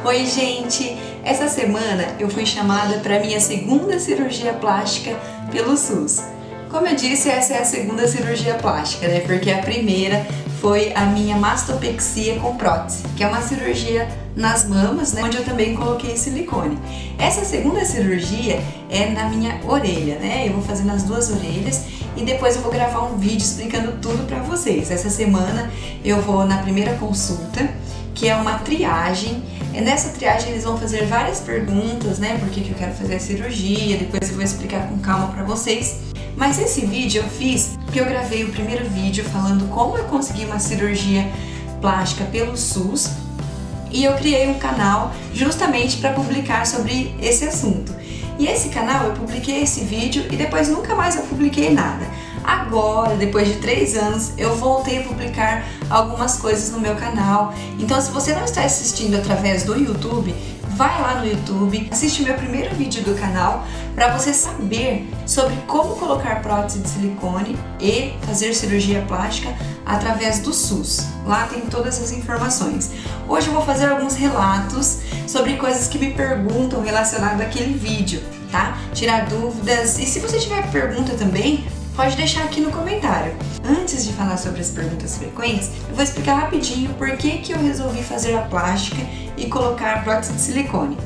Oi gente, essa semana eu fui chamada para minha segunda cirurgia plástica pelo SUS. Como eu disse, essa é a segunda cirurgia plástica, né? Porque a primeira foi a minha mastopexia com prótese, que é uma cirurgia nas mamas, né? Onde eu também coloquei silicone. Essa segunda cirurgia é na minha orelha, né? Eu vou fazer nas duas orelhas e depois eu vou gravar um vídeo explicando tudo para vocês. Essa semana eu vou na primeira consulta, que é uma triagem. Nessa triagem eles vão fazer várias perguntas, né? Por que eu quero fazer a cirurgia, depois eu vou explicar com calma pra vocês. Mas esse vídeo eu fiz porque eu gravei o primeiro vídeo falando como eu consegui uma cirurgia plástica pelo SUS e eu criei um canal justamente para publicar sobre esse assunto. E esse canal eu publiquei esse vídeo e depois nunca mais eu publiquei nada. Agora, depois de 3 anos, eu voltei a publicar algumas coisas no meu canal. Então, se você não está assistindo através do YouTube, vai lá no YouTube, assiste o meu primeiro vídeo do canal para você saber sobre como colocar prótese de silicone e fazer cirurgia plástica através do SUS. Lá tem todas as informações. Hoje eu vou fazer alguns relatos sobre coisas que me perguntam relacionadas àquele vídeo, tá? Tirar dúvidas, e se você tiver pergunta também, pode deixar aqui no comentário. Antes de falar sobre as perguntas frequentes, eu vou explicar rapidinho por que eu resolvi fazer a plástica e colocar a prótese de silicone.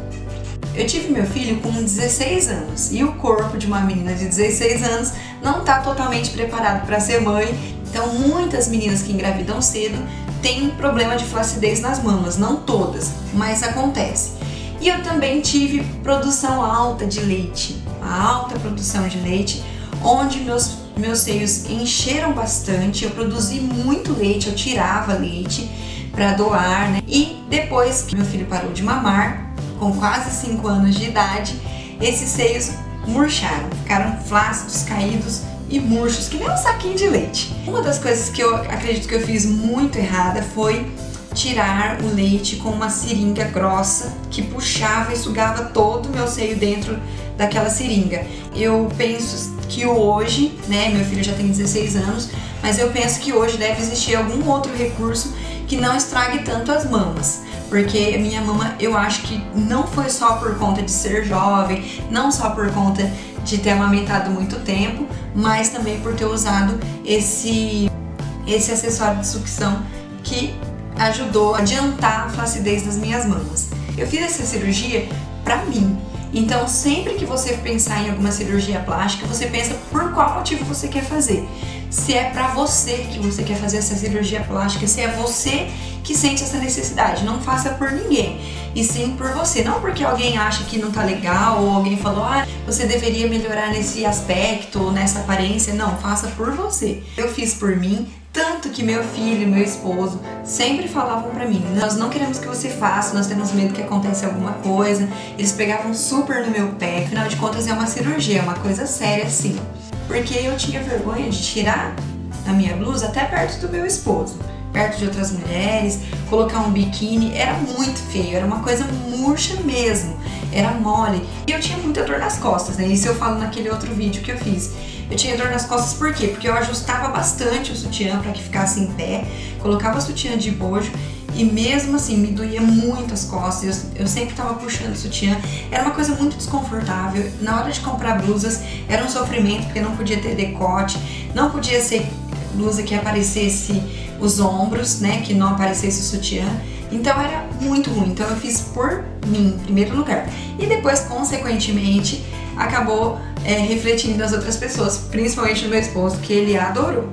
Eu tive meu filho com 16 anos e o corpo de uma menina de 16 anos não está totalmente preparado para ser mãe, então muitas meninas que engravidam cedo têm problema de flacidez nas mamas, não todas, mas acontece. E eu também tive produção alta de leite, a alta produção de leite, onde meus seios encheram bastante, eu produzi muito leite, eu tirava leite para doar, né? E depois que meu filho parou de mamar, com quase 5 anos de idade, esses seios murcharam, ficaram flácidos, caídos e murchos, que nem um saquinho de leite. Uma das coisas que eu acredito que eu fiz muito errada foi tirar o leite com uma seringa grossa que puxava e sugava todo o meu seio dentro daquela seringa. Eu penso que hoje, né, meu filho já tem 16 anos, mas eu penso que hoje deve existir algum outro recurso que não estrague tanto as mamas, porque a minha mama, eu acho que não foi só por conta de ser jovem, não só por conta de ter amamentado muito tempo, mas também por ter usado esse acessório de sucção que ajudou a adiantar a flacidez das minhas mamas. Eu fiz essa cirurgia pra mim. Então, sempre que você pensar em alguma cirurgia plástica, você pensa por qual motivo você quer fazer. Se é pra você que você quer fazer essa cirurgia plástica, se é você que sente essa necessidade, não faça por ninguém, e sim por você. Não porque alguém acha que não tá legal, ou alguém falou, você deveria melhorar nesse aspecto, ou nessa aparência. Não, faça por você. Eu fiz por mim, tanto que meu filho e meu esposo sempre falavam pra mim, nós não queremos que você faça, nós temos medo que aconteça alguma coisa. Eles pegavam super no meu pé, afinal de contas é uma cirurgia, é uma coisa séria assim. Porque eu tinha vergonha de tirar a minha blusa até perto do meu esposo, perto de outras mulheres, colocar um biquíni, era muito feio, era uma coisa murcha mesmo, era mole. E eu tinha muita dor nas costas, né? Isso eu falo naquele outro vídeo que eu fiz. Eu tinha dor nas costas por quê? Porque eu ajustava bastante o sutiã para que ficasse em pé, colocava o sutiã de bojo e mesmo assim me doía muito as costas, eu sempre estava puxando o sutiã, era uma coisa muito desconfortável. Na hora de comprar blusas era um sofrimento porque não podia ter decote, não podia ser blusa que aparecesse os ombros, né, que não aparecesse o sutiã. Então era muito ruim, então eu fiz por mim, em primeiro lugar. E depois, consequentemente, acabou refletindo nas outras pessoas, principalmente no meu esposo, que ele adorou.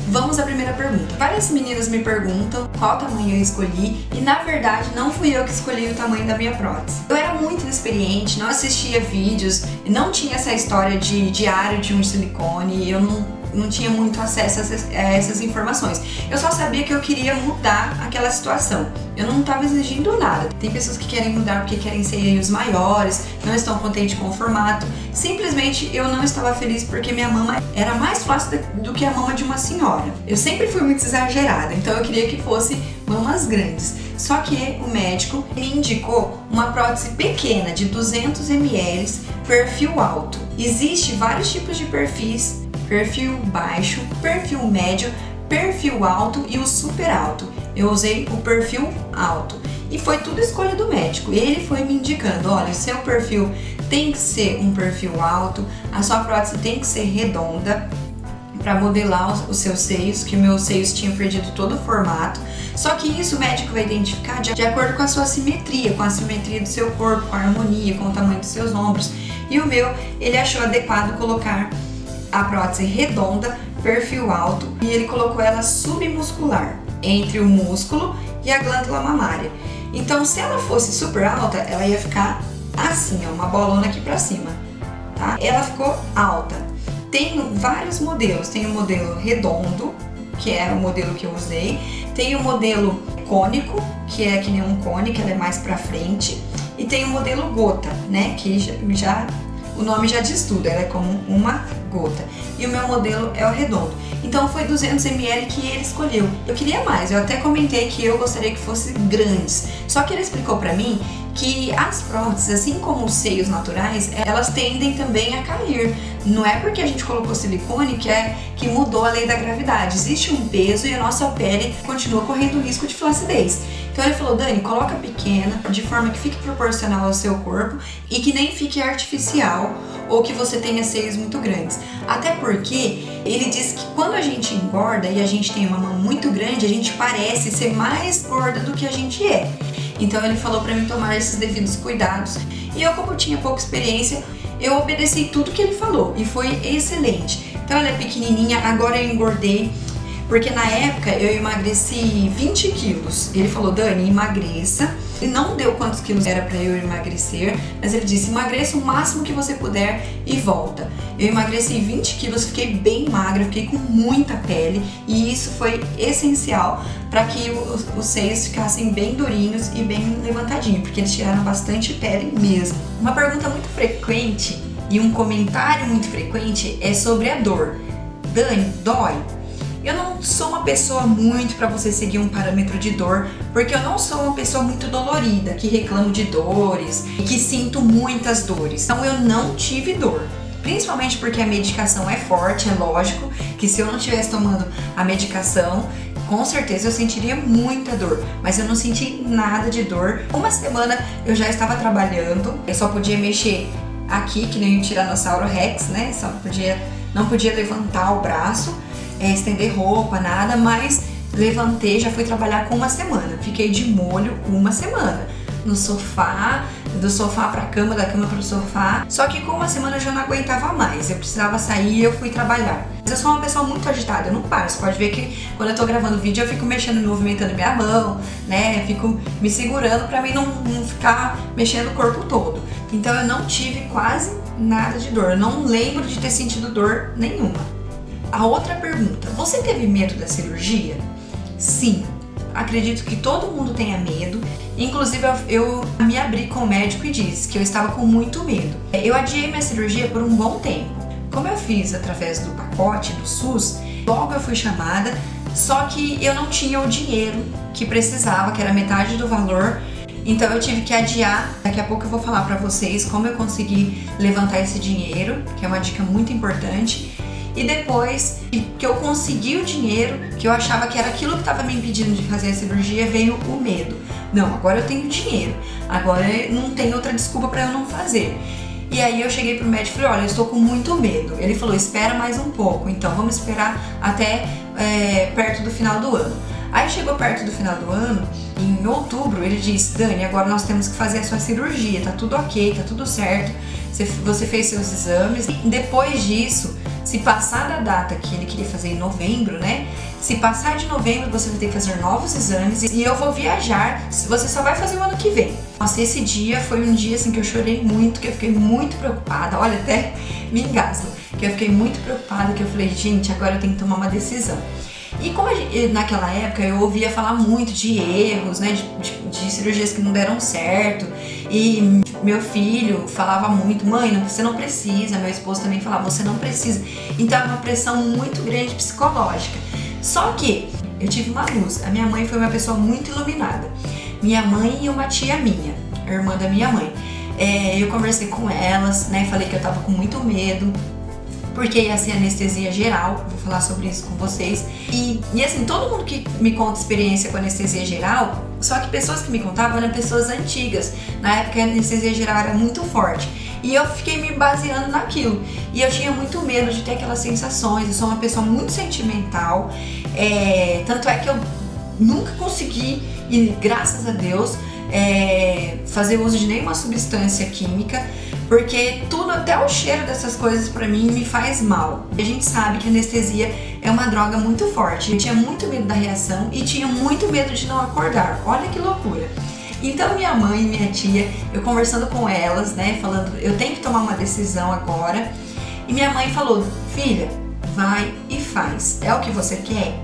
Vamos à primeira pergunta. Várias meninas me perguntam qual tamanho eu escolhi e na verdade não fui eu que escolhi o tamanho da minha prótese. Eu era muito inexperiente, não assistia vídeos, não tinha essa história de diário de um silicone, eu não tinha muito acesso a essas informações. Eu só sabia que eu queria mudar aquela situação. Eu não estava exigindo nada. Tem pessoas que querem mudar porque querem seios maiores, não estão contentes com o formato. Simplesmente eu não estava feliz porque minha mama era mais flácida do que a mama de uma senhora. Eu sempre fui muito exagerada, então eu queria que fosse mamas grandes. Só que o médico me indicou uma prótese pequena de 200 ml, perfil alto. Existem vários tipos de perfis, perfil baixo, perfil médio, perfil alto e o super alto. Eu usei o perfil alto E foi tudo escolha do médico. Ele foi me indicando, olha, o seu perfil tem que ser um perfil alto, a sua prótese tem que ser redonda para modelar os seus seios, que meus seios tinham perdido todo o formato. Só que isso o médico vai identificar de acordo com a sua simetria, com a simetria do seu corpo, com a harmonia, com o tamanho dos seus ombros. E o meu, ele achou adequado colocar a prótese redonda, perfil alto, e ele colocou ela submuscular, entre o músculo e a glândula mamária. Então, se ela fosse super alta, ela ia ficar assim, ó, uma bolona aqui pra cima, tá? Ela ficou alta. Tem vários modelos, tem o modelo redondo, que é o modelo que eu usei, tem o modelo cônico, que é que nem um cone, que ela é mais pra frente, e tem o modelo gota, né, que já o nome já diz tudo, ela é como uma gota. E o meu modelo é o redondo. Então foi 200 ml que ele escolheu. Eu queria mais, eu até comentei que eu gostaria que fossem grandes. Só que ele explicou pra mim que as próteses, assim como os seios naturais, elas tendem também a cair. Não é porque a gente colocou silicone que mudou a lei da gravidade. Existe um peso e a nossa pele continua correndo risco de flacidez. Então ele falou, Dani, coloca pequena, de forma que fique proporcional ao seu corpo e que nem fique artificial ou que você tenha seios muito grandes. Até porque ele diz que quando a gente engorda e a gente tem uma mão muito grande, a gente parece ser mais gorda do que a gente é. Então ele falou pra mim tomar esses devidos cuidados. E eu, como tinha pouca experiência, eu obedeci tudo que ele falou e foi excelente. Então ela é pequenininha, agora eu engordei, porque na época eu emagreci 20 quilos. Ele falou, Dani, emagreça. Ele não deu quantos quilos era pra eu emagrecer, mas ele disse, emagreça o máximo que você puder e volta. Eu emagreci 20 quilos, fiquei bem magra, fiquei com muita pele e isso foi essencial para que os seios ficassem bem durinhos e bem levantadinhos, porque eles tiraram bastante pele mesmo. Uma pergunta muito frequente e um comentário muito frequente é sobre a dor. Dani, dói? Eu não sou uma pessoa muito para você seguir um parâmetro de dor, porque eu não sou uma pessoa muito dolorida, que reclamo de dores e que sinto muitas dores. Então eu não tive dor, principalmente porque a medicação é forte, é lógico que se eu não estivesse tomando a medicação, com certeza eu sentiria muita dor, mas eu não senti nada de dor. Uma semana eu já estava trabalhando, eu só podia mexer aqui, que nem o Tiranossauro Rex, né? Não podia levantar o braço, estender roupa, nada, mas levantei, já fui trabalhar com uma semana. Fiquei de molho uma semana, no sofá, do sofá pra cama, da cama pro sofá. Só que com uma semana eu já não aguentava mais, eu precisava sair e eu fui trabalhar. Mas eu sou uma pessoa muito agitada, eu não paro. Você pode ver que quando eu tô gravando vídeo eu fico mexendo, movimentando minha mão, né? Fico me segurando pra mim não ficar mexendo o corpo todo. Então eu não tive quase nada de dor, eu não lembro de ter sentido dor nenhuma. A outra pergunta, você teve medo da cirurgia? Sim, acredito que todo mundo tenha medo. Inclusive eu me abri com o médico e disse que eu estava com muito medo. Eu adiei minha cirurgia por um bom tempo. Como eu fiz através do pacote do SUS, logo eu fui chamada, só que eu não tinha o dinheiro que precisava, que era metade do valor. Então eu tive que adiar. Daqui a pouco eu vou falar pra vocês como eu consegui levantar esse dinheiro, que é uma dica muito importante. E depois que eu consegui o dinheiro, que eu achava que era aquilo que estava me impedindo de fazer a cirurgia, veio o medo. Não, agora eu tenho dinheiro, agora não tem outra desculpa para eu não fazer. E aí eu cheguei pro médico e falei, olha, eu estou com muito medo. Ele falou, espera mais um pouco, então vamos esperar até perto do final do ano. Aí chegou perto do final do ano, em outubro, ele disse, Dani, agora nós temos que fazer a sua cirurgia, tá tudo ok, tá tudo certo, você fez seus exames. E depois disso, se passar da data que ele queria fazer em novembro, né? Se passar de novembro, você vai ter que fazer novos exames e eu vou viajar, você só vai fazer o ano que vem. Nossa, esse dia foi um dia assim que eu chorei muito, que eu fiquei muito preocupada, olha, até me engasgo, que eu fiquei muito preocupada, que eu falei, gente, agora eu tenho que tomar uma decisão. E como naquela época eu ouvia falar muito de erros, né, de cirurgias que não deram certo, e meu filho falava muito, mãe, você não precisa, meu esposo também falava, você não precisa. Então é uma pressão muito grande psicológica. Só que eu tive uma luz, a minha mãe foi uma pessoa muito iluminada, minha mãe e uma tia minha, a irmã da minha mãe. Eu conversei com elas, né, falei que eu tava com muito medo, porque ia ser anestesia geral, vou falar sobre isso com vocês. E assim, todo mundo que me conta experiência com anestesia geral Só que pessoas que me contavam eram pessoas antigas. Na época a anestesia geral era muito forte. E eu fiquei me baseando naquilo. E eu tinha muito medo de ter aquelas sensações. Eu sou uma pessoa muito sentimental. Tanto é que eu nunca consegui, e graças a Deus, fazer uso de nenhuma substância química, porque tudo, até o cheiro dessas coisas pra mim me faz mal. A gente sabe que a anestesia é uma droga muito forte. Eu tinha muito medo da reação e tinha muito medo de não acordar. Olha que loucura. Então minha mãe e minha tia, eu conversando com elas, né, falando, eu tenho que tomar uma decisão agora. E minha mãe falou, filha, vai e faz. É o que você quer?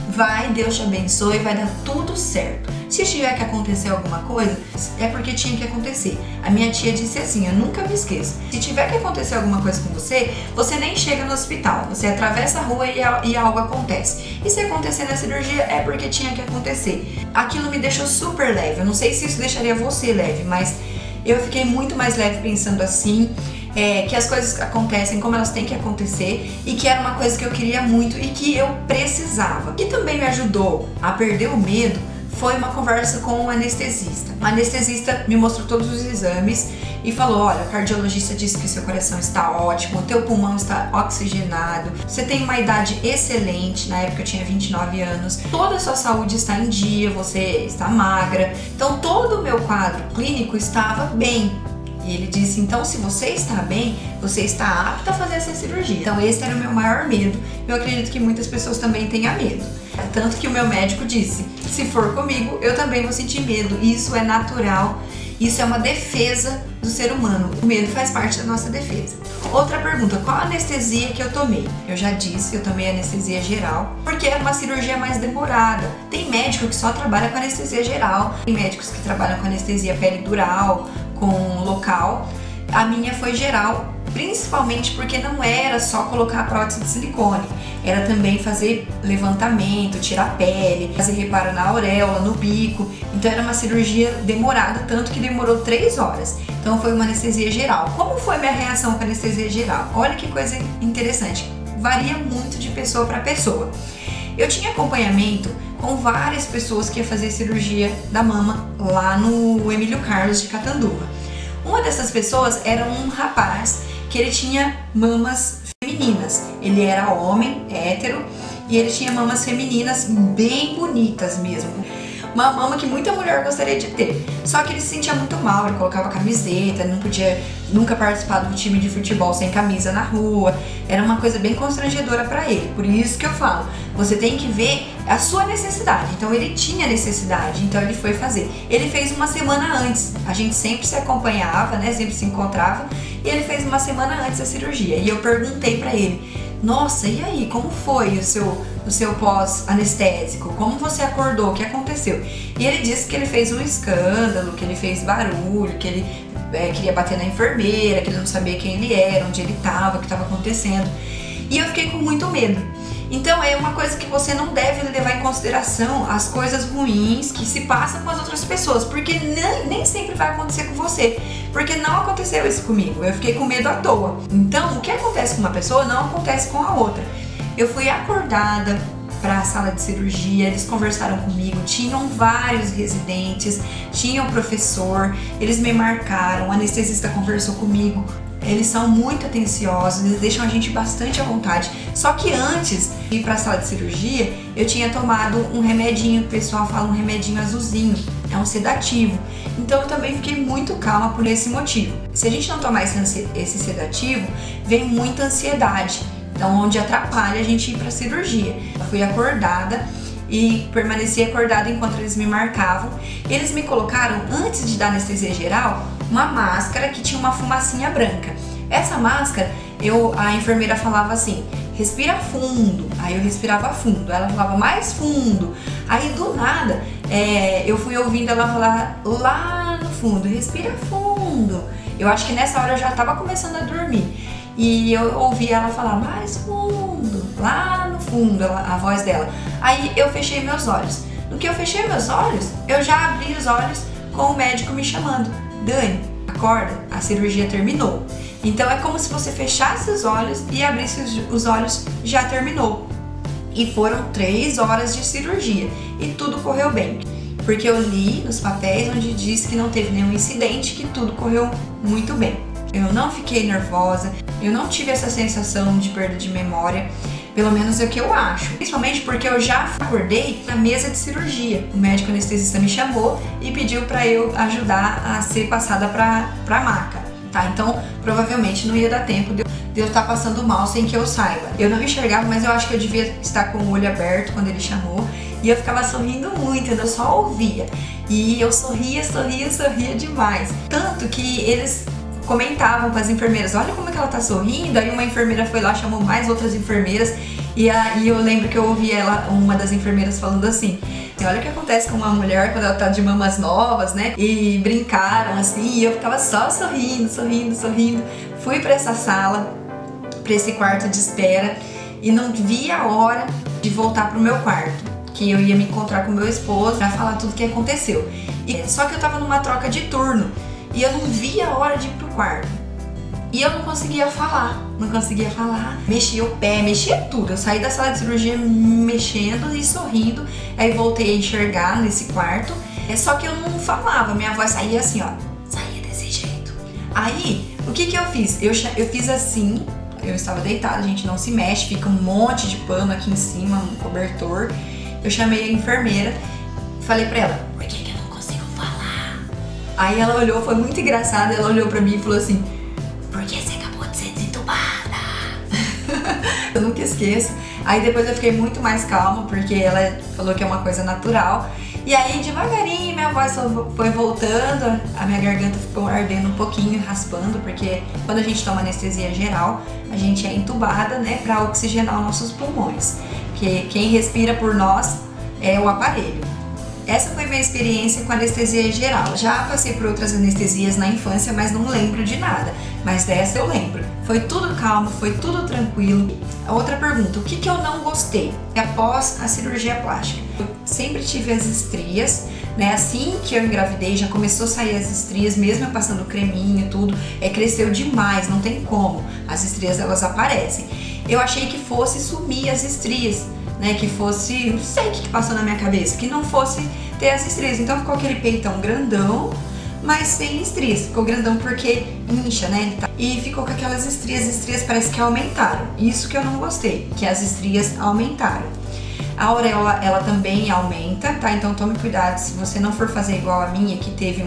Vai, Deus te abençoe, vai dar tudo certo. Se tiver que acontecer alguma coisa, é porque tinha que acontecer. A minha tia disse assim, eu nunca me esqueço. Se tiver que acontecer alguma coisa com você, você nem chega no hospital. Você atravessa a rua e algo acontece. E se acontecer na cirurgia, é porque tinha que acontecer. Aquilo me deixou super leve. Eu não sei se isso deixaria você leve, mas eu fiquei muito mais leve pensando assim. Que as coisas acontecem como elas têm que acontecer e que era uma coisa que eu queria muito e que eu precisava. O que também me ajudou a perder o medo foi uma conversa com um anestesista. O anestesista me mostrou todos os exames e falou, olha, o cardiologista disse que seu coração está ótimo, o teu pulmão está oxigenado, você tem uma idade excelente, na época eu tinha 29 anos, toda a sua saúde está em dia, você está magra, então todo o meu quadro clínico estava bem. E ele disse, então se você está bem, você está apta a fazer essa cirurgia. Então esse era o meu maior medo. Eu acredito que muitas pessoas também tenham medo. Tanto que o meu médico disse, se for comigo, eu também vou sentir medo. Isso é natural, isso é uma defesa do ser humano. O medo faz parte da nossa defesa. Outra pergunta, qual a anestesia que eu tomei? Eu já disse, eu tomei anestesia geral, porque era uma cirurgia mais demorada. Tem médico que só trabalha com anestesia geral, tem médicos que trabalham com anestesia peridural, com local. A minha foi geral, principalmente porque não era só colocar a prótese de silicone, era também fazer levantamento, tirar a pele, fazer reparo na auréola, no bico. Então era uma cirurgia demorada, tanto que demorou 3 horas. Então foi uma anestesia geral. Como foi minha reação com a anestesia geral? Olha que coisa interessante, varia muito de pessoa para pessoa. Eu tinha acompanhamento com várias pessoas que ia fazer cirurgia da mama lá no Emílio Carlos de Catanduva. Uma dessas pessoas era um rapaz que ele tinha mamas femininas. Ele era homem, hétero, e ele tinha mamas femininas bem bonitas mesmo. Uma mama que muita mulher gostaria de ter. Só que ele se sentia muito mal, ele colocava camiseta, não podia nunca participar do time de futebol sem camisa na rua. Era uma coisa bem constrangedora para ele. Por isso que eu falo, você tem que ver a sua necessidade. Então ele tinha necessidade, então ele foi fazer. Ele fez uma semana antes. A gente sempre se acompanhava, né? Sempre se encontrava. E ele fez uma semana antes da cirurgia. E eu perguntei para ele, nossa, e aí, como foi o seu pós-anestésico? Como você acordou? O que aconteceu? E ele disse que ele fez um escândalo, que ele fez barulho, que ele queria bater na enfermeira, que ele não sabia quem ele era, onde ele estava, o que estava acontecendo. E eu fiquei com muito medo. Então é uma coisa que você não deve levar em consideração as coisas ruins que se passam com as outras pessoas, porque nem sempre vai acontecer com você, porque não aconteceu isso comigo, eu fiquei com medo à toa. Então o que acontece com uma pessoa não acontece com a outra. Eu fui acordada para a sala de cirurgia, eles conversaram comigo, tinham vários residentes, tinha um professor, eles me marcaram, o anestesista conversou comigo. Eles são muito atenciosos, eles deixam a gente bastante à vontade. Só que antes de ir para a sala de cirurgia, eu tinha tomado um remedinho, o pessoal fala um remedinho azulzinho, é um sedativo. Então eu também fiquei muito calma por esse motivo. Se a gente não tomar esse sedativo, vem muita ansiedade, então onde atrapalha a gente ir para a cirurgia. Eu fui acordada e permaneci acordada enquanto eles me marcavam. Eles me colocaram, antes de dar anestesia geral, uma máscara que tinha uma fumacinha branca. Essa máscara, a enfermeira falava assim, respira fundo. Aí eu respirava fundo, ela falava mais fundo. Aí do nada, eu fui ouvindo ela falar lá no fundo, respira fundo. Eu acho que nessa hora eu já estava começando a dormir. E eu ouvi ela falar mais fundo, lá no fundo, a voz dela. Aí eu fechei meus olhos. No que eu fechei meus olhos, eu já abri os olhos com o médico me chamando. Dani, acorda, a cirurgia terminou. Então é como se você fechasse os olhos e abrisse os olhos, já terminou. E foram 3 horas de cirurgia e tudo correu bem. porque eu li nos papéis onde diz que não teve nenhum incidente, que tudo correu muito bem. Eu não fiquei nervosa, eu não tive essa sensação de perda de memória, pelo menos é o que eu acho. Principalmente porque eu já acordei na mesa de cirurgia. O médico anestesista me chamou e pediu para eu ajudar a ser passada pra maca, tá? Então, provavelmente não ia dar tempo de eu estar passando mal sem que eu saiba. Eu não enxergava, mas eu acho que eu devia estar com o olho aberto quando ele chamou. E eu ficava sorrindo muito, eu só ouvia. E eu sorria demais. Tanto que eles comentavam com as enfermeiras, olha como é que ela tá sorrindo. Aí uma enfermeira foi lá, chamou mais outras enfermeiras. E aí eu lembro que eu ouvi uma das enfermeiras falando assim, olha o que acontece com uma mulher quando ela tá de mamas novas, né? E brincaram assim, e eu ficava só sorrindo. Fui pra essa sala, pra esse quarto de espera, e não via a hora de voltar pro meu quarto, que eu ia me encontrar com meu esposo pra falar tudo o que aconteceu. Só que eu tava numa troca de turno e eu não via a hora de ir pro quarto. E eu não conseguia falar, mexia o pé, mexia tudo. Eu saí da sala de cirurgia mexendo e sorrindo, aí voltei a enxergar nesse quarto. Só que eu não falava, minha voz saía assim, ó, saía desse jeito. Aí, o que eu fiz? Eu fiz assim, eu estava deitada, a gente não se mexe, fica um monte de pano aqui em cima, um cobertor. Eu chamei a enfermeira, falei pra ela, por que eu não consigo falar? Aí ela olhou, foi muito engraçada, ela olhou pra mim e falou assim, porque você acabou de ser desentubada. Eu nunca esqueço. Aí depois eu fiquei muito mais calma, porque ela falou que é uma coisa natural. E aí devagarinho minha voz foi voltando, a minha garganta ficou ardendo um pouquinho, raspando, porque quando a gente toma anestesia geral, a gente é entubada, né, para oxigenar os nossos pulmões. Que quem respira por nós é o aparelho. Essa foi minha experiência com anestesia geral. Já passei por outras anestesias na infância, mas não lembro de nada. Mas dessa eu lembro. Foi tudo calmo, foi tudo tranquilo. A outra pergunta, o que eu não gostei após a cirurgia plástica? Eu sempre tive as estrias, né? Assim que eu engravidei, já começou a sair as estrias, mesmo eu passando creminho e tudo. Cresceu demais, não tem como. As estrias, elas aparecem. Eu achei que fosse sumir as estrias, né, que fosse, não sei o que passou na minha cabeça, que não fosse ter as estrias. Então ficou aquele peitão grandão, mas sem estrias. Ficou grandão porque incha, né? E ficou com aquelas estrias. As estrias parece que aumentaram. Isso que eu não gostei, que as estrias aumentaram. A auréola, ela também aumenta, tá? Então tome cuidado se você não for fazer igual a minha, que teve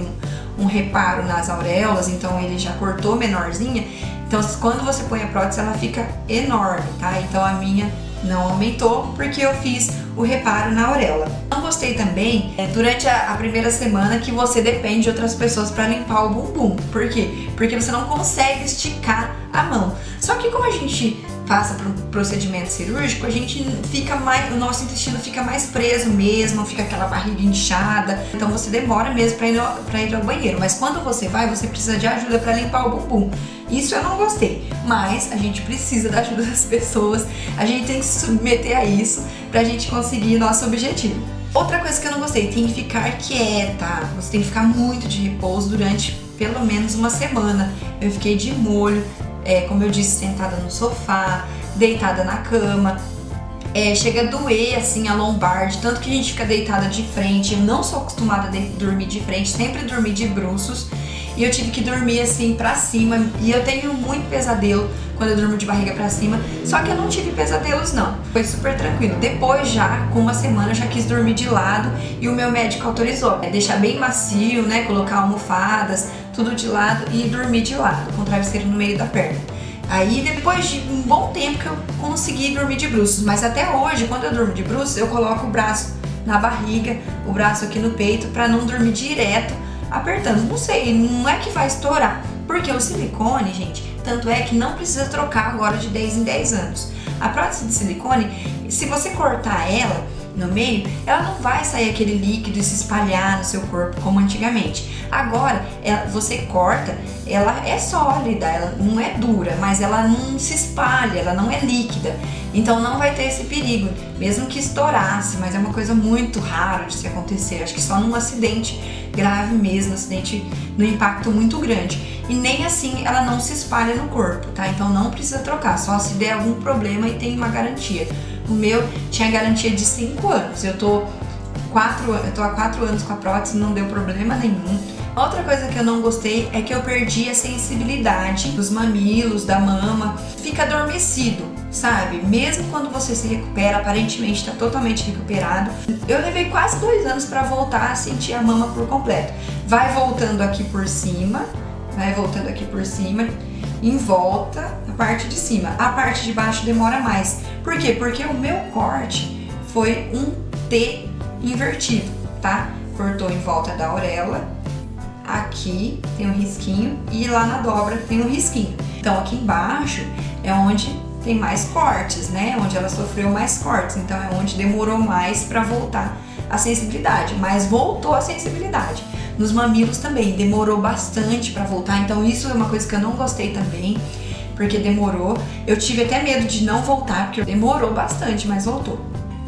um reparo nas auréolas, então ele já cortou menorzinha. Então quando você põe a prótese, ela fica enorme, tá? Então a minha não aumentou porque eu fiz o reparo na auréola. Não gostei também durante a primeira semana que você depende de outras pessoas para limpar o bumbum. Por quê? Porque você não consegue esticar a mão. Só que como a gente passa por um procedimento cirúrgico, a gente fica mais, o nosso intestino fica mais preso mesmo, fica aquela barriga inchada. Então você demora mesmo para ir ao banheiro. Mas quando você vai, você precisa de ajuda para limpar o bumbum. Isso eu não gostei, mas a gente precisa da ajuda das pessoas, a gente tem que se submeter a isso pra gente conseguir nosso objetivo. Outra coisa que eu não gostei, tem que ficar quieta, você tem que ficar muito de repouso durante pelo menos uma semana. Eu fiquei de molho, como eu disse, sentada no sofá, deitada na cama. Chega a doer assim a lombar, de tanto que a gente fica deitada de frente. Eu não sou acostumada a dormir de frente, sempre dormi de bruços. E eu tive que dormir assim pra cima, e eu tenho muito pesadelo quando eu durmo de barriga pra cima, só que eu não tive pesadelos não, foi super tranquilo. Depois já, com uma semana, eu já quis dormir de lado e o meu médico autorizou, deixar bem macio, né, colocar almofadas, tudo de lado e dormir de lado, com o travesseiro no meio da perna. Aí depois de um bom tempo que eu consegui dormir de bruços, mas até hoje, quando eu durmo de bruços, eu coloco o braço na barriga, o braço aqui no peito, pra não dormir direto apertando. Não sei, não é que vai estourar, porque o silicone, gente, tanto é que não precisa trocar agora de 10 em 10 anos. A prótese de silicone, se você cortar ela no meio, ela não vai sair aquele líquido e se espalhar no seu corpo como antigamente. Agora, você corta, ela é sólida, ela não é dura, mas ela não se espalha, ela não é líquida. Então não vai ter esse perigo, mesmo que estourasse, mas é uma coisa muito rara de se acontecer. Acho que só num acidente grave mesmo, acidente no impacto muito grande. E nem assim ela não se espalha no corpo, tá? Então não precisa trocar, só se der algum problema e tem uma garantia. O meu tinha garantia de 5 anos, eu tô eu tô há 4 anos com a prótese, não deu problema nenhum. Outra coisa que eu não gostei é que eu perdi a sensibilidade dos mamilos, da mama, fica adormecido, sabe? Mesmo quando você se recupera, aparentemente está totalmente recuperado. Eu levei quase 2 anos para voltar a sentir a mama por completo. Vai voltando aqui por cima, em volta, a parte de cima. A parte de baixo demora mais. Por quê? Porque o meu corte foi um T invertido, tá? Cortou em volta da auréola, aqui tem um risquinho e lá na dobra tem um risquinho. Então aqui embaixo é onde tem mais cortes, né? Onde ela sofreu mais cortes, então é onde demorou mais para voltar a sensibilidade, mas voltou a sensibilidade. Nos mamilos também demorou bastante para voltar, então isso é uma coisa que eu não gostei também, porque demorou. Eu tive até medo de não voltar, porque demorou bastante, mas voltou.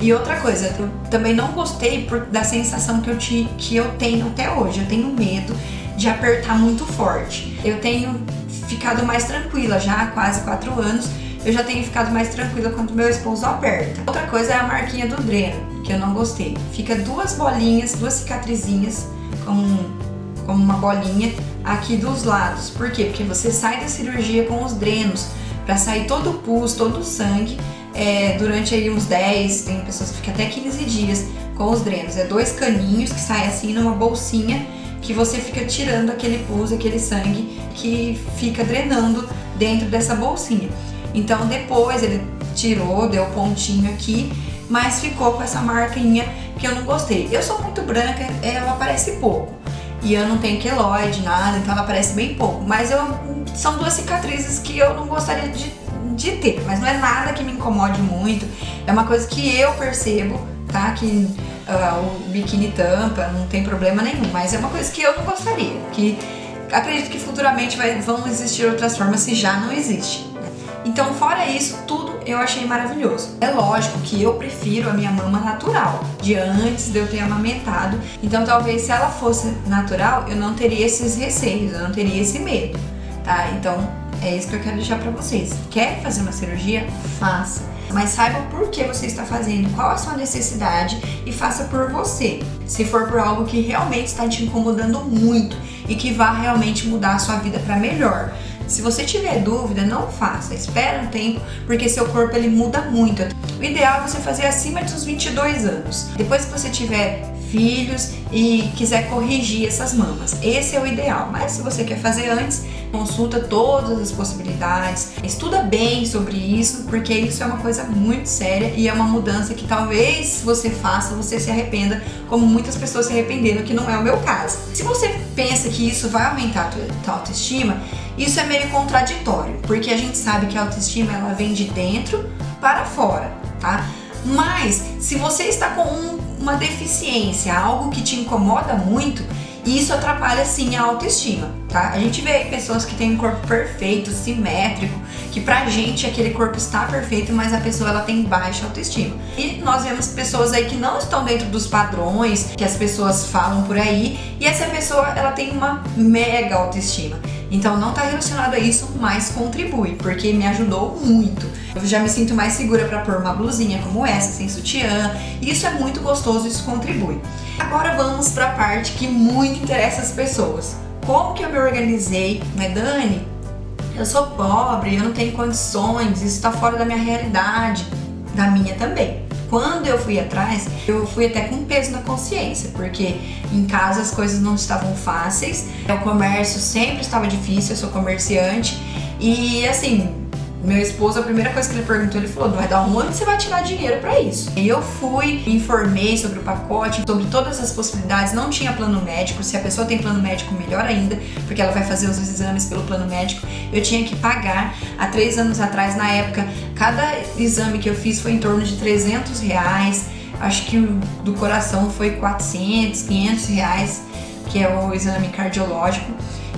E outra coisa, eu também não gostei da sensação que eu tenho até hoje. Eu tenho medo de apertar muito forte. Eu tenho ficado mais tranquila já há quase 4 anos. Eu já tenho ficado mais tranquila quando meu esposo aperta. Outra coisa é a marquinha do dreno, que eu não gostei. Fica 2 bolinhas, 2 cicatrizinhas, como uma bolinha aqui dos lados. Por quê? Porque você sai da cirurgia com os drenos, para sair todo o pus, todo o sangue. Durante aí uns 10, tem pessoas que ficam até 15 dias com os drenos. É 2 caninhos que saem assim numa bolsinha, que você fica tirando aquele pus, aquele sangue que fica drenando dentro dessa bolsinha. Então depois ele tirou, deu pontinho aqui, mas ficou com essa marquinha que eu não gostei. Eu sou muito branca, ela aparece pouco. E eu não tenho queloide, nada, então ela aparece bem pouco. Mas são 2 cicatrizes que eu não gostaria de ter, mas não é nada que me incomode muito, é uma coisa que eu percebo, tá? Que o biquíni tampa, não tem problema nenhum, mas é uma coisa que eu não gostaria, que acredito que futuramente vão existir outras formas, se já não existe. Então, fora isso, tudo eu achei maravilhoso. É lógico que eu prefiro a minha mama natural, de antes de eu ter amamentado, então talvez se ela fosse natural, eu não teria esses receios, eu não teria esse medo, tá? Então, é isso que eu quero deixar pra vocês. Quer fazer uma cirurgia? Faça. Mas saiba por que você está fazendo, qual a sua necessidade e faça por você. Se for por algo que realmente está te incomodando muito e que vá realmente mudar a sua vida para melhor. Se você tiver dúvida, não faça. Espera um tempo, porque seu corpo ele muda muito. O ideal é você fazer acima dos 22 anos. Depois que você tiver filhos e quiser corrigir essas mamas, esse é o ideal. Mas se você quer fazer antes, consulta todas as possibilidades, estuda bem sobre isso, porque isso é uma coisa muito séria e é uma mudança que talvez você faça, você se arrependa, como muitas pessoas se arrependeram, que não é o meu caso. Se você pensa que isso vai aumentar a tua autoestima, isso é meio contraditório, porque a gente sabe que a autoestima ela vem de dentro para fora, tá? Mas se você está com uma deficiência, algo que te incomoda muito, isso atrapalha sim a autoestima, tá? A gente vê aí pessoas que têm um corpo perfeito, simétrico, que pra gente aquele corpo está perfeito, mas a pessoa ela tem baixa autoestima. E nós vemos pessoas aí que não estão dentro dos padrões que as pessoas falam por aí, e essa pessoa ela tem uma mega autoestima. Então não tá relacionado a isso, mas contribui, porque me ajudou muito. Eu já me sinto mais segura para pôr uma blusinha como essa, sem sutiã, e isso é muito gostoso, isso contribui. Agora vamos para a parte que muito interessa as pessoas. Como que eu me organizei? Mas Dani, eu sou pobre, eu não tenho condições, isso está fora da minha realidade, da minha também. Quando eu fui atrás, eu fui até com peso na consciência, porque em casa as coisas não estavam fáceis, o comércio sempre estava difícil, eu sou comerciante, e assim, meu esposo, a primeira coisa que ele perguntou, ele falou, vai dar onde você vai tirar dinheiro pra isso? E eu fui, me informei sobre o pacote, sobre todas as possibilidades, não tinha plano médico, se a pessoa tem plano médico, melhor ainda, porque ela vai fazer os exames pelo plano médico, eu tinha que pagar. Há 3 anos atrás, na época, cada exame que eu fiz foi em torno de R$300, acho que o do coração foi 400, 500 reais, que é o exame cardiológico,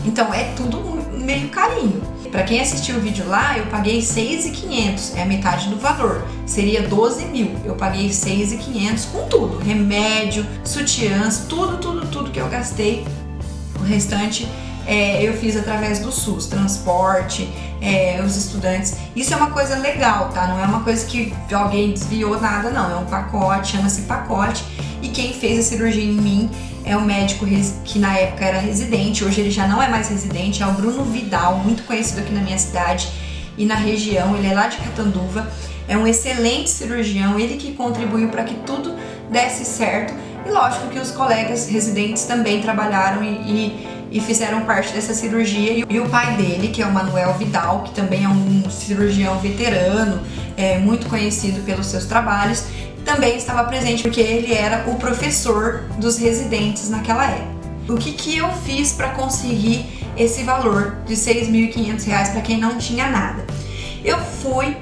então é tudo meio carinho. Para quem assistiu o vídeo lá, eu paguei 6.500, é a metade do valor, seria 12 mil, eu paguei 6.500 com tudo, remédio, sutiãs, tudo que eu gastei, o restante eu fiz através do SUS, transporte, os estudantes. Isso é uma coisa legal, tá? Não é uma coisa que alguém desviou nada, não. É um pacote, chama-se pacote. E quem fez a cirurgia em mim é um médico que na época era residente, hoje ele já não é mais residente, é o Bruno Vidal, muito conhecido aqui na minha cidade e na região. Ele é lá de Catanduva, é um excelente cirurgião, ele que contribuiu para que tudo desse certo. E lógico que os colegas residentes também trabalharam e fizeram parte dessa cirurgia. E o pai dele, que é o Manuel Vidal, que também é um cirurgião veterano, muito conhecido pelos seus trabalhos, também estava presente porque ele era o professor dos residentes naquela época. O que eu fiz para conseguir esse valor de R$ 6.500 para quem não tinha nada? Eu fui,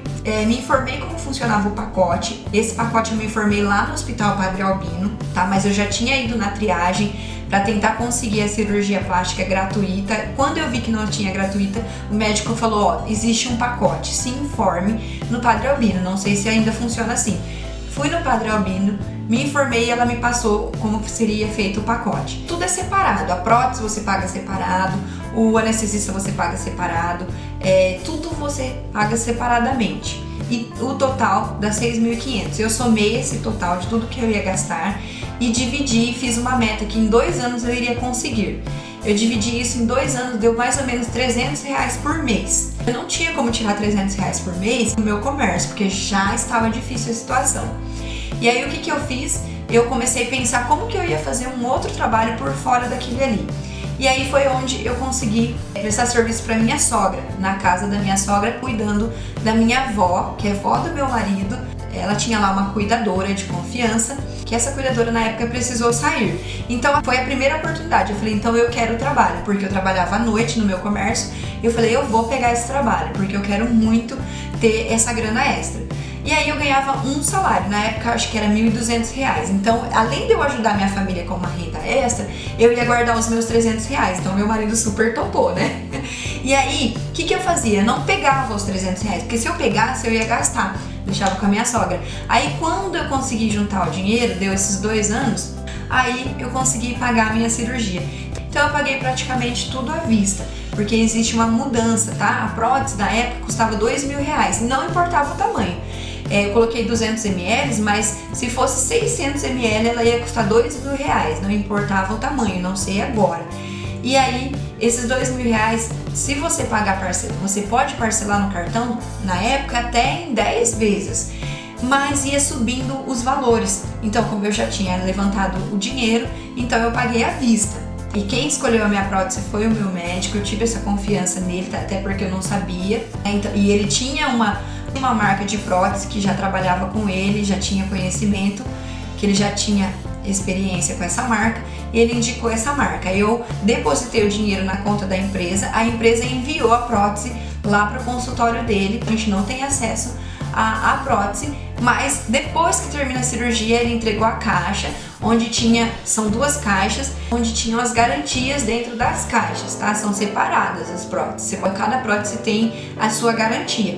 me informei como funcionava o pacote. Esse pacote eu me informei lá no Hospital Padre Albino, tá? Mas eu já tinha ido na triagem para tentar conseguir a cirurgia plástica gratuita. Quando eu vi que não tinha gratuita, o médico falou, ó, existe um pacote, se informe no Padre Albino. Não sei se ainda funciona assim. Fui no Padre Albino, me informei e ela me passou como seria feito o pacote. Tudo é separado, a prótese você paga separado, o anestesista você paga separado, tudo você paga separadamente. E o total dá 6.500. Eu somei esse total de tudo que eu ia gastar e dividi e fiz uma meta que em 2 anos eu iria conseguir. Eu dividi isso em 2 anos, deu mais ou menos R$300 por mês. Eu não tinha como tirar R$300 por mês no meu comércio, porque já estava difícil a situação. E aí o que eu fiz? Eu comecei a pensar como que eu ia fazer um outro trabalho por fora daquele ali. E aí foi onde eu consegui prestar serviço para minha sogra, na casa da minha sogra, cuidando da minha avó, que é avó do meu marido. Ela tinha lá uma cuidadora de confiança, que essa cuidadora na época precisou sair. Então foi a primeira oportunidade. Eu falei, então eu quero o trabalho, porque eu trabalhava à noite no meu comércio. Eu falei, eu vou pegar esse trabalho, porque eu quero muito ter essa grana extra. E aí eu ganhava um salário, na época eu acho que era R$1.200. Então, além de eu ajudar minha família com uma renda extra, eu ia guardar os meus R$300. Então meu marido super topou, né? E aí, o que eu fazia? Eu não pegava os R$300, porque se eu pegasse eu ia gastar. Deixava com a minha sogra. Aí quando eu consegui juntar o dinheiro, deu esses 2 anos, aí eu consegui pagar a minha cirurgia. Então eu paguei praticamente tudo à vista, porque existe uma mudança, tá? A prótese da época custava R$2.000, não importava o tamanho. Eu coloquei 200 ml, mas se fosse 600 ml ela ia custar R$2.000, não importava o tamanho, não sei agora. E aí, esses R$2.000, se você pagar parcela, você pode parcelar no cartão, na época, até em 10 vezes. Mas ia subindo os valores. Então, como eu já tinha levantado o dinheiro, então eu paguei à vista. E quem escolheu a minha prótese foi o meu médico, eu tive essa confiança nele, até porque eu não sabia. E ele tinha uma marca de prótese que já trabalhava com ele, já tinha conhecimento, que ele já tinha experiência com essa marca, e ele indicou essa marca. Eu depositei o dinheiro na conta da empresa, a empresa enviou a prótese lá para o consultório dele. A gente não tem acesso à prótese, mas depois que termina a cirurgia ele entregou a caixa, onde são 2 caixas, onde tinham as garantias dentro das caixas, tá? São separadas as próteses, cada prótese tem a sua garantia.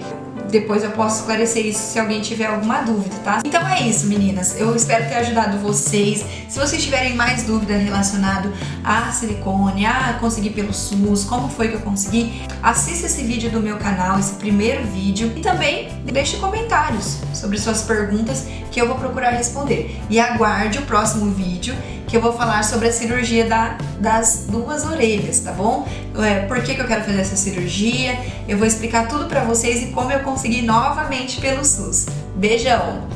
Depois eu posso esclarecer isso se alguém tiver alguma dúvida, tá? Então é isso, meninas. Eu espero ter ajudado vocês. Se vocês tiverem mais dúvida relacionado a silicone, a conseguir pelo SUS, como foi que eu consegui, assista esse vídeo do meu canal, esse primeiro vídeo. E também deixe comentários sobre suas perguntas que eu vou procurar responder. E aguarde o próximo vídeo que eu vou falar sobre a cirurgia das 2 orelhas, tá bom? Por que eu quero fazer essa cirurgia, eu vou explicar tudo pra vocês e como eu consegui novamente pelo SUS. Beijão!